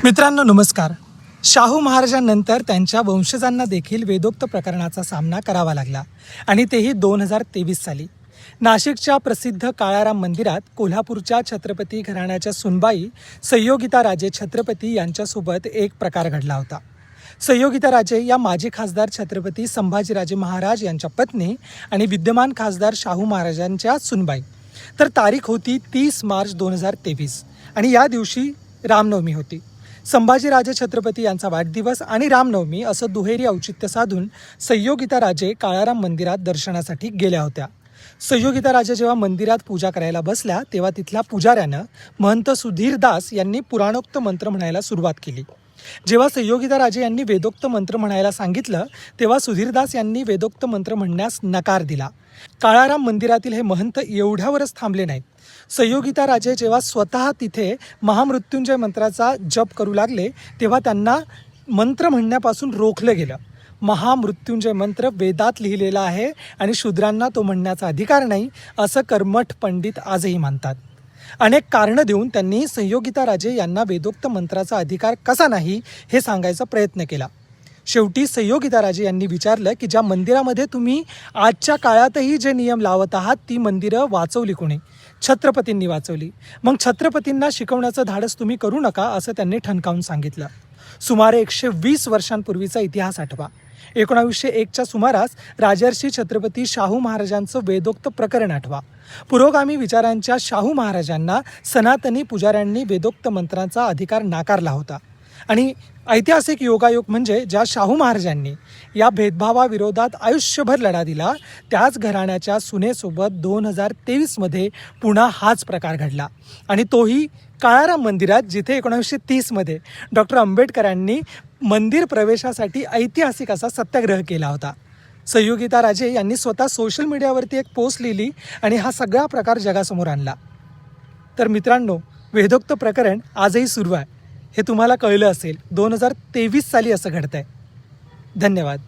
मित्रांनो नमस्कार. शाहू महाराजांनंतर त्यांच्या वंशजांना देखील वेदोक्त प्रकरणाचा सामना करावा लागला आणि तेही 2023 साली. नाशिकच्या प्रसिद्ध काळाराम मंदिरात कोल्हापूरच्या छत्रपती घराण्याच्या सुनबाई संयोगिता राजे छत्रपती यांच्यासोबत एक प्रकार घडला होता. संयोगिता राजे या माजी खासदार छत्रपती संभाजीराजे महाराज यांच्या पत्नी आणि विद्यमान खासदार शाहू महाराजांच्या सुनबाई. तर तारीख होती 30 मार्च 2023 आणि या दिवशी रामनवमी होती. संभाजीराजे छत्रपती यांचा वाढदिवस आणि रामनवमी असं दुहेरी औचित्य साधून संयोगिता राजे काळाराम मंदिरात दर्शनासाठी गेल्या होत्या. संयोगिता राजे जेव्हा मंदिरात पूजा करायला बसल्या तेव्हा तिथल्या पुजाऱ्यानं महंत सुधीर दास यांनी पुराणोक्त मंत्र म्हणायला सुरुवात केली. जेव्हा संयोगिता राजे यांनी वेदोक्त मंत्र म्हणायला सांगितलं तेव्हा सुधीरदास यांनी वेदोक्त मंत्र म्हणण्यास नकार दिला. काळाराम मंदिरातील हे महंत एवढ्यावरच थांबले नाहीत. संयोगिता राजे जेव्हा स्वतः तिथे महामृत्युंजय मंत्राचा जप करू लागले तेव्हा त्यांना मंत्र म्हणण्यापासून रोखलं गेलं. महामृत्युंजय मंत्र वेदात लिहिलेला आहे आणि शूद्रांना तो म्हणण्याचा अधिकार नाही असं कर्मठ पंडित आजही मानतात. अनेक कारणं देऊन त्यांनी संयोगिता राजे यांना वेदोक्त मंत्राचा अधिकार कसा नाही हे सांगायचा प्रयत्न केला. शेवटी संयोगिता राजे यांनी विचारलं की ज्या मंदिरामध्ये तुम्ही आजच्या काळातही जे नियम लावत आहात ती मंदिरं वाचवली कोणी? छत्रपतींनी वाचवली. मग छत्रपतींना शिकवण्याचं धाडस तुम्ही करू नका असं त्यांनी ठणकावून सांगितलं. सुमारे 120 वर्षांपूर्वीचा इतिहास आठवा. 1901च्या सुमारास राजर्षी छत्रपती शाहू महाराजांचं वेदोक्त प्रकरण आठवा. पुरोगामी विचारांच्या शाहू महाराजांना सनातनी पुजाऱ्यांनी वेदोक्त मंत्रांचा अधिकार नाकारला होता. आणि ऐतिहासिक योगायोग म्हणजे ज्या शाहू महाराजांनी या भेदभावाविरोधात आयुष्यभर लढा दिला त्याच घराण्याच्या सुनेसोबत 2023मध्ये पुन्हा हाच प्रकार घडला आणि तोही काळाराम मंदिरात, जिथे 1930मध्ये डॉक्टर आंबेडकरांनी मंदिर प्रवेशासाठी ऐतिहासिक असा सत्याग्रह केला होता. संयोगिता राजे यांनी स्वतः सोशल मीडियावरती एक पोस्ट लिहिली आणि हा सगळा प्रकार जगासमोर आणला. तर मित्रांनो, वेदोक्त प्रकरण आजही सुरू आहे. हे तुम्हाला कळलं असेल. 2023 साली असं घडतंय. धन्यवाद.